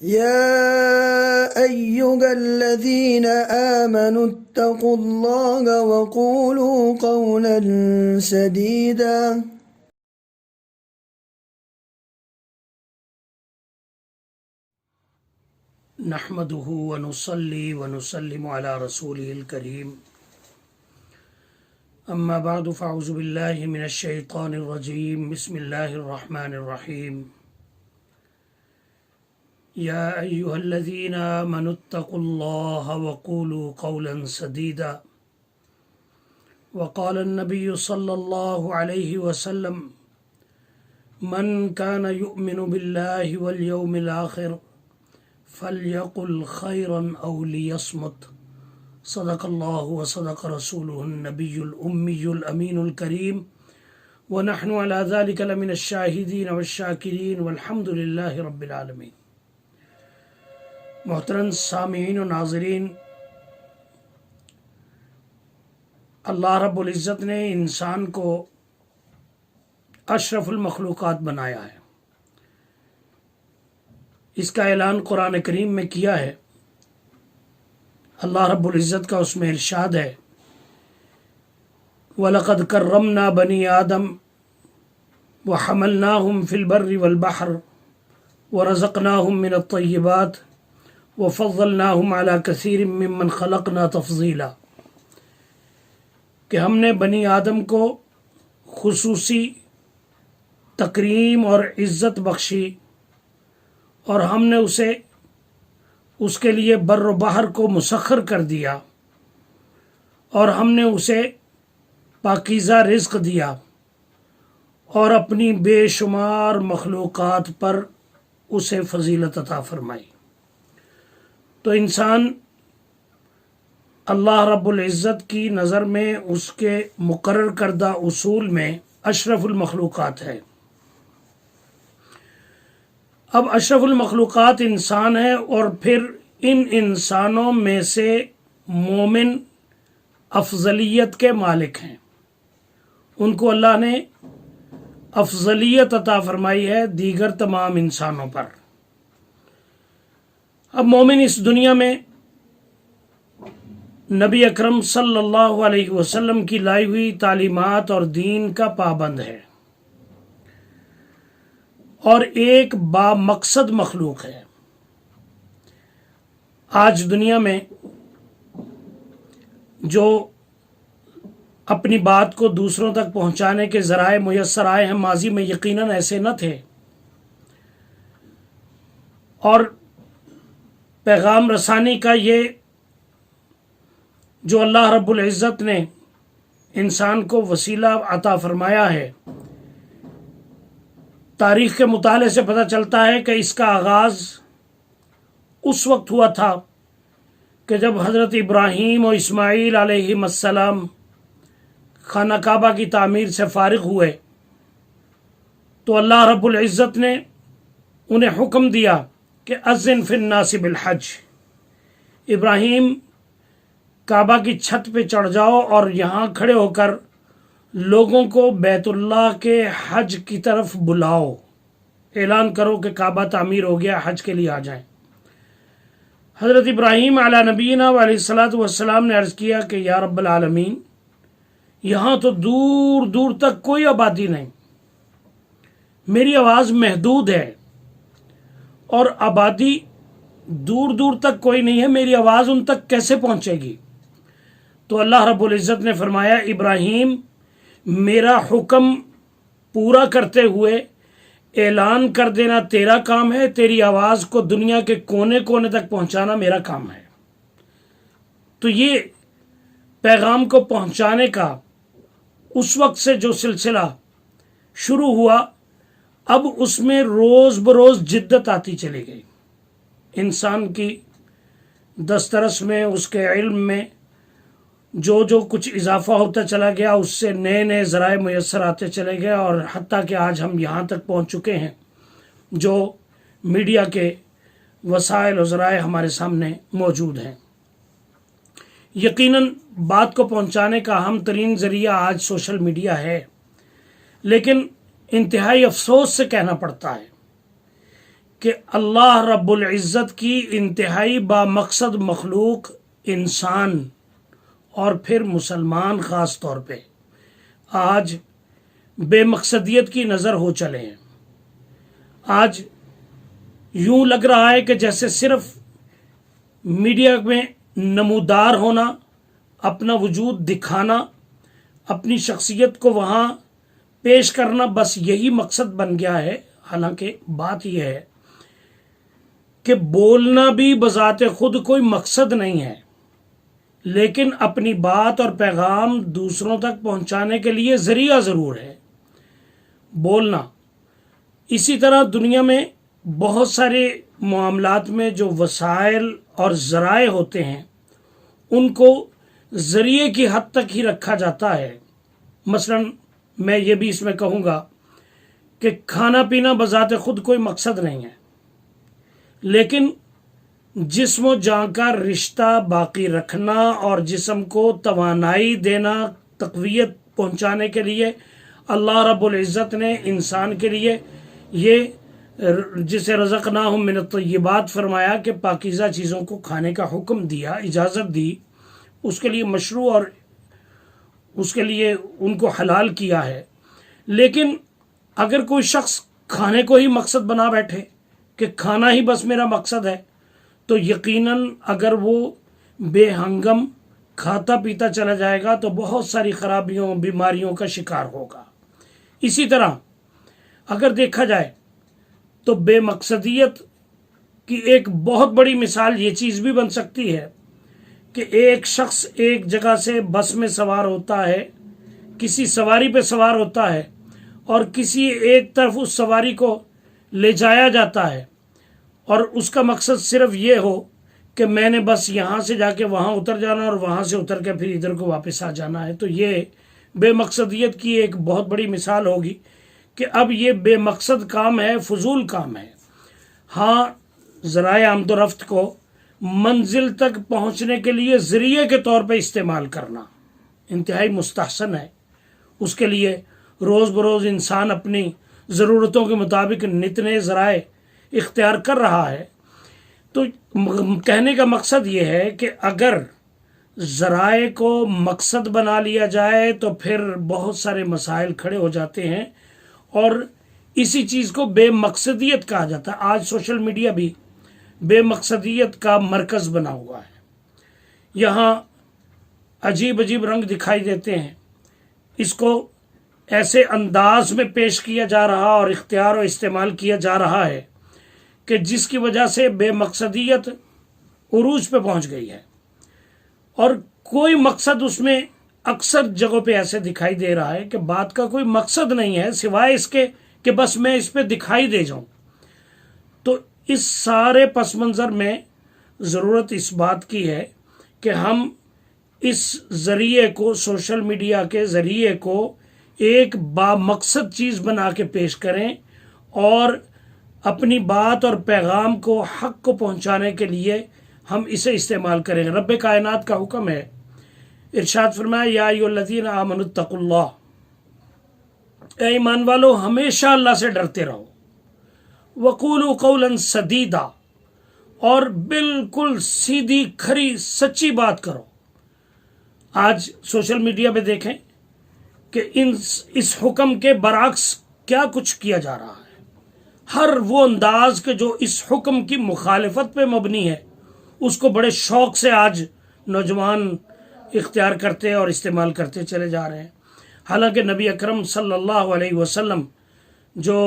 يا أيها الذين آمنوا اتقوا الله وقولوا قولا سديدا نحمده ونصلي ونسلم على رسوله الكريم أما بعد فأعوذ بالله من الشيطان الرجيم بسم الله الرحمن الرحيم يا أيها الذين آمنوا اتقوا الله وقولوا قولا سديدا وقال النبي صلى الله عليه وسلم من كان يؤمن بالله واليوم الآخر فليقل خيرا أو ليصمت صدق الله وصدق رسوله النبي الأمي الأمين الكريم ونحن على ذلك لمن الشاهدين والشاكرين والحمد لله رب العالمين۔ محترم سامعین و ناظرین، اللہ رب العزت نے انسان کو اشرف المخلوقات بنایا ہے۔ اس کا اعلان قرآن کریم میں کیا ہے۔ اللہ رب العزت کا اس میں ارشاد ہے، وَلَقَدْ كَرَّمْنَا بَنِي آدَمَ وَحَمَلْنَاهُمْ فِي الْبَرِّ وَالْبَحْرِ وَرَزَقْنَاهُمْ مِنَ الطَّيِّبَاتِ وَفَضَّلْنَاهُمْ عَلَى كَثِيرٍ مِّمَّنْ خَلَقْنَا تَفْضِيلًا، کہ ہم نے بنی آدم کو خصوصی تکریم اور عزت بخشی، اور ہم نے اس کے لیے بر و بحر کو مسخر کر دیا، اور ہم نے اسے پاکیزہ رزق دیا، اور اپنی بے شمار مخلوقات پر اسے فضیلت عطا فرمائی۔ تو انسان اللہ رب العزت کی نظر میں اس کے مقرر کردہ اصول میں اشرف المخلوقات ہے۔ اب اشرف المخلوقات انسان ہے، اور پھر ان انسانوں میں سے مومن افضلیت کے مالک ہیں۔ ان کو اللہ نے افضلیت عطا فرمائی ہے دیگر تمام انسانوں پر۔ اب مومن اس دنیا میں نبی اکرم صلی اللہ علیہ وسلم کی لائی ہوئی تعلیمات اور دین کا پابند ہے، اور ایک با مقصد مخلوق ہے۔ آج دنیا میں جو اپنی بات کو دوسروں تک پہنچانے کے ذرائع میسر آئے ہیں، ماضی میں یقیناً ایسے نہ تھے، اور پیغام رسانی کا یہ جو اللہ رب العزت نے انسان کو وسیلہ عطا فرمایا ہے، تاریخ کے مطالعے سے پتہ چلتا ہے کہ اس کا آغاز اس وقت ہوا تھا کہ جب حضرت ابراہیم و اسماعیل علیہ السلام خانہ کعبہ کی تعمیر سے فارغ ہوئے، تو اللہ رب العزت نے انہیں حکم دیا کہ اذن فی الناس بالحج، ابراہیم کعبہ کی چھت پہ چڑھ جاؤ اور یہاں کھڑے ہو کر لوگوں کو بیت اللہ کے حج کی طرف بلاؤ، اعلان کرو کہ کعبہ تعمیر ہو گیا، حج کے لیے آ جائیں۔ حضرت ابراہیم علی نبینا علیہ الصلاۃ والسلام نے عرض کیا کہ یا رب العالمین، یہاں تو دور دور تک کوئی آبادی نہیں، میری آواز محدود ہے، اور آبادی دور دور تک کوئی نہیں ہے، میری آواز ان تک کیسے پہنچے گی؟ تو اللہ رب العزت نے فرمایا، ابراہیم، میرا حکم پورا کرتے ہوئے اعلان کر دینا تیرا کام ہے، تیری آواز کو دنیا کے کونے کونے تک پہنچانا میرا کام ہے۔ تو یہ پیغام کو پہنچانے کا اس وقت سے جو سلسلہ شروع ہوا، اب اس میں روز بروز جدت آتی چلی گئی۔ انسان کی دسترس میں، اس کے علم میں جو کچھ اضافہ ہوتا چلا گیا، اس سے نئے نئے ذرائع میسر آتے چلے گئے، اور حتیٰ کہ آج ہم یہاں تک پہنچ چکے ہیں جو میڈیا کے وسائل و ذرائع ہمارے سامنے موجود ہیں۔ یقیناً بات کو پہنچانے کا اہم ترین ذریعہ آج سوشل میڈیا ہے، لیکن انتہائی افسوس سے کہنا پڑتا ہے کہ اللہ رب العزت کی انتہائی بامقصد مخلوق انسان اور پھر مسلمان خاص طور پہ آج بے مقصدیت کی نظر ہو چلے ہیں. آج یوں لگ رہا ہے کہ جیسے صرف میڈیا میں نمودار ہونا، اپنا وجود دکھانا، اپنی شخصیت کو وہاں پیش کرنا بس یہی مقصد بن گیا ہے. حالانکہ بات یہ ہے کہ بولنا بھی بذات خود کوئی مقصد نہیں ہے، لیکن اپنی بات اور پیغام دوسروں تک پہنچانے کے لیے ذریعہ ضرور ہے بولنا. اسی طرح دنیا میں بہت سارے معاملات میں جو وسائل اور ذرائع ہوتے ہیں ان کو ذریعے کی حد تک ہی رکھا جاتا ہے. مثلا میں یہ بھی اس میں کہوں گا کہ کھانا پینا بذات خود کوئی مقصد نہیں ہے، لیکن جسم و جان کا رشتہ باقی رکھنا اور جسم کو توانائی دینا، تقویت پہنچانے کے لیے اللہ رب العزت نے انسان کے لیے یہ جسے رزقناہم من الطیبات فرمایا کہ پاکیزہ چیزوں کو کھانے کا حکم دیا، اجازت دی، اس کے لیے مشروع اور اس کے لیے ان کو حلال کیا ہے. لیکن اگر کوئی شخص کھانے کو ہی مقصد بنا بیٹھے کہ کھانا ہی بس میرا مقصد ہے، تو یقیناً اگر وہ بے ہنگم کھاتا پیتا چلا جائے گا تو بہت ساری خرابیوں، بیماریوں کا شکار ہوگا. اسی طرح اگر دیکھا جائے تو بے مقصدیت کی ایک بہت بڑی مثال یہ چیز بھی بن سکتی ہے کہ ایک شخص ایک جگہ سے بس میں سوار ہوتا ہے، کسی سواری پہ سوار ہوتا ہے اور کسی ایک طرف اس سواری کو لے جایا جاتا ہے، اور اس کا مقصد صرف یہ ہو کہ میں نے بس یہاں سے جا کے وہاں اتر جانا اور وہاں سے اتر کے پھر ادھر کو واپس آ جانا ہے. تو یہ بے مقصدیت کی ایک بہت بڑی مثال ہوگی کہ اب یہ بے مقصد کام ہے، فضول کام ہے. ہاں، ذرائع آمد و رفت کو منزل تک پہنچنے کے لیے ذریعے کے طور پہ استعمال کرنا انتہائی مستحسن ہے. اس کے لیے روز بروز انسان اپنی ضرورتوں کے مطابق نت نئے ذرائع اختیار کر رہا ہے. تو کہنے کا مقصد یہ ہے کہ اگر ذرائع کو مقصد بنا لیا جائے تو پھر بہت سارے مسائل کھڑے ہو جاتے ہیں، اور اسی چیز کو بے مقصدیت کہا جاتا ہے. آج سوشل میڈیا بھی بے مقصدیت کا مرکز بنا ہوا ہے. یہاں عجیب عجیب رنگ دکھائی دیتے ہیں، اس کو ایسے انداز میں پیش کیا جا رہا اور اختیار و استعمال کیا جا رہا ہے کہ جس کی وجہ سے بے مقصدیت عروج پہ پہنچ گئی ہے، اور کوئی مقصد اس میں اکثر جگہوں پہ ایسے دکھائی دے رہا ہے کہ بات کا کوئی مقصد نہیں ہے سوائے اس کے کہ بس میں اس پہ دکھائی دے جاؤں. تو اس سارے پس منظر میں ضرورت اس بات کی ہے کہ ہم اس ذریعے کو، سوشل میڈیا کے ذریعے کو ایک بامقصد چیز بنا کے پیش کریں اور اپنی بات اور پیغام کو، حق کو پہنچانے کے لیے ہم اسے استعمال کریں. رب کائنات کا حکم ہے، ارشاد فرمایا یا ایھا الذین آمنوا اتقوا اللہ، اے ایمان والو ہمیشہ اللہ سے ڈرتے رہو. وقولوا قولا سدیدا، اور بالکل سیدھی کھری سچی بات کرو. آج سوشل میڈیا پہ دیکھیں کہ اس حکم کے برعکس کیا کچھ کیا جا رہا ہے. ہر وہ انداز کہ جو اس حکم کی مخالفت پہ مبنی ہے اس کو بڑے شوق سے آج نوجوان اختیار کرتے اور استعمال کرتے چلے جا رہے ہیں. حالانکہ نبی اکرم صلی اللہ علیہ وسلم جو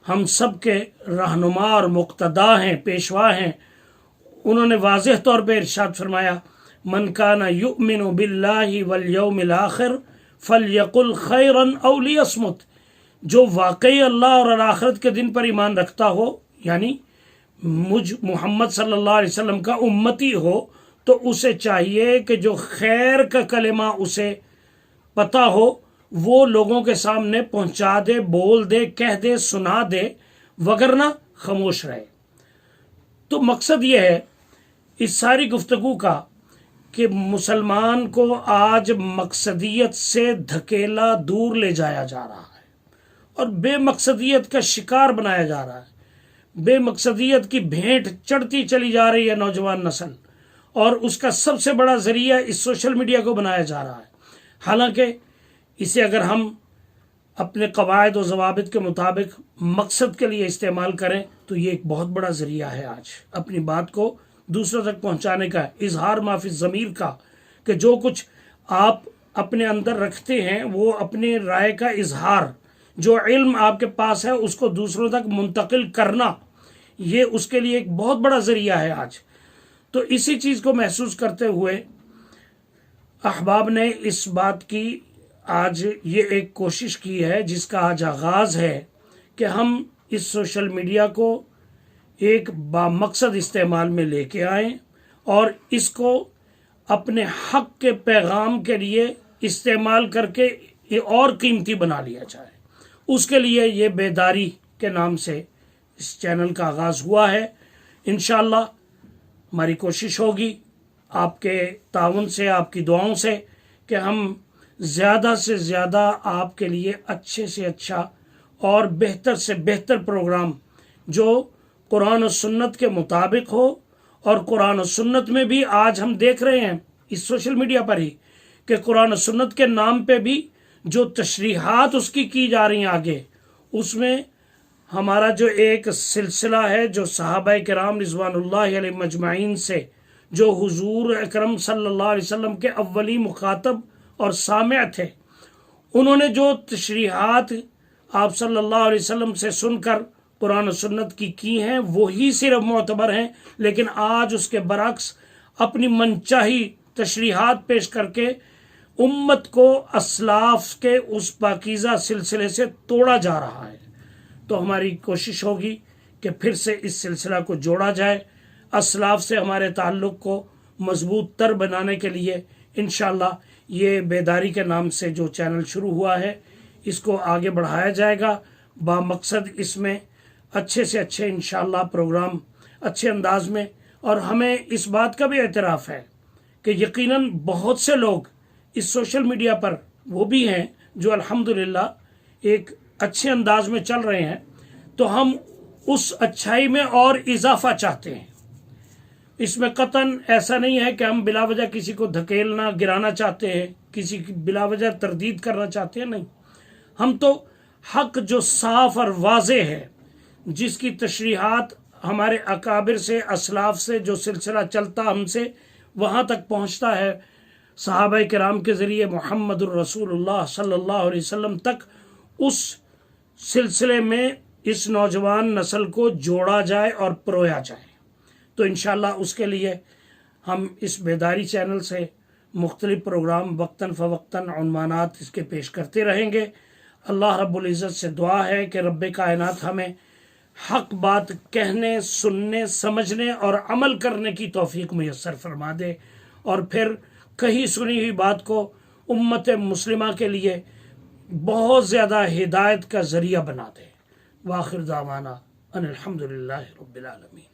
ہم سب کے رہنما اور مقتدا ہیں، پیشوا ہیں، انہوں نے واضح طور پہ ارشاد فرمایا من کان یؤمن باللہ والیوم الآخر فلیقل خیرا او لیصمت. جو واقعی اللہ اور آخرت کے دن پر ایمان رکھتا ہو، یعنی مجھ محمد صلی اللہ علیہ وسلم کا امتی ہو، تو اسے چاہیے کہ جو خیر کا کلمہ اسے پتہ ہو وہ لوگوں کے سامنے پہنچا دے، بول دے، کہہ دے، سنا دے، وگرنہ خاموش رہے. تو مقصد یہ ہے اس ساری گفتگو کا کہ مسلمان کو آج مقصدیت سے دھکیلا دور لے جایا جا رہا ہے اور بے مقصدیت کا شکار بنایا جا رہا ہے. بے مقصدیت کی بھینٹ چڑھتی چلی جا رہی ہے نوجوان نسل، اور اس کا سب سے بڑا ذریعہ اس سوشل میڈیا کو بنایا جا رہا ہے۔ حالانکہ اسے اگر ہم اپنے قواعد و ضوابط کے مطابق مقصد کے لیے استعمال کریں تو یہ ایک بہت بڑا ذریعہ ہے آج اپنی بات کو دوسروں تک پہنچانے کا، اظہار ما فی الضمیر کا، کہ جو کچھ آپ اپنے اندر رکھتے ہیں وہ اپنے رائے کا اظہار، جو علم آپ کے پاس ہے اس کو دوسروں تک منتقل کرنا، یہ اس کے لیے ایک بہت بڑا ذریعہ ہے آج۔ تو اسی چیز کو محسوس کرتے ہوئے احباب نے اس بات کی آج یہ ایک کوشش کی ہے، جس کا آج آغاز ہے کہ ہم اس سوشل میڈیا کو ایک بامقصد استعمال میں لے کے آئیں اور اس کو اپنے حق کے پیغام کے لیے استعمال کر کے یہ اور قیمتی بنا لیا جائے۔ اس کے لیے یہ بیداری کے نام سے اس چینل کا آغاز ہوا ہے۔ انشاءاللہ ہماری کوشش ہوگی آپ کے تعاون سے، آپ کی دعاؤں سے، کہ ہم زیادہ سے زیادہ آپ کے لیے اچھے سے اچھا اور بہتر سے بہتر پروگرام جو قرآن و سنت کے مطابق ہو، اور قرآن و سنت میں بھی آج ہم دیکھ رہے ہیں اس سوشل میڈیا پر ہی کہ قرآن و سنت کے نام پہ بھی جو تشریحات اس کی جا رہی ہیں آگے، اس میں ہمارا جو ایک سلسلہ ہے جو صحابہ کرام رضوان اللہ علیہ مجمعین سے، جو حضور اکرم صلی اللہ علیہ وسلم کے اولی مخاطب اور سامع تھے، انہوں نے جو تشریحات آپ صلی اللہ علیہ وسلم سے سن کر قرآن و سنت کی ہیں وہی صرف معتبر ہیں، لیکن آج اس کے برعکس اپنی منچاہی تشریحات پیش کر کے امت کو اسلاف کے اس پاکیزہ سلسلے سے توڑا جا رہا ہے۔ تو ہماری کوشش ہوگی کہ پھر سے اس سلسلہ کو جوڑا جائے، اسلاف سے ہمارے تعلق کو مضبوط تر بنانے کے لیے انشاءاللہ یہ بیداری کے نام سے جو چینل شروع ہوا ہے اس کو آگے بڑھایا جائے گا، بامقصد اس میں اچھے سے اچھے انشاءاللہ پروگرام اچھے انداز میں۔ اور ہمیں اس بات کا بھی اعتراف ہے کہ یقیناً بہت سے لوگ اس سوشل میڈیا پر وہ بھی ہیں جو الحمدللہ ایک اچھے انداز میں چل رہے ہیں، تو ہم اس اچھائی میں اور اضافہ چاہتے ہیں۔ اس میں قطعاً ایسا نہیں ہے کہ ہم بلا وجہ کسی کو دھکیلنا گرانا چاہتے ہیں، کسی کی بلا وجہ تردید کرنا چاہتے ہیں، نہیں۔ ہم تو حق جو صاف اور واضح ہے، جس کی تشریحات ہمارے اکابر سے، اسلاف سے جو سلسلہ چلتا ہم سے وہاں تک پہنچتا ہے صحابہ کرام کے ذریعے محمد الرسول اللہ صلی اللہ علیہ وسلم تک، اس سلسلے میں اس نوجوان نسل کو جوڑا جائے اور پرویا جائے۔ تو انشاءاللہ اس کے لیے ہم اس بیداری چینل سے مختلف پروگرام وقتاً فوقتاً عنوانات اس کے پیش کرتے رہیں گے۔ اللہ رب العزت سے دعا ہے کہ رب کائنات ہمیں حق بات کہنے، سننے، سمجھنے اور عمل کرنے کی توفیق میسر فرما دے، اور پھر کہیں سنی ہوئی بات کو امت مسلمہ کے لیے بہت زیادہ ہدایت کا ذریعہ بنا دے۔ وآخر دعوانا ان الحمدللہ رب العالمین۔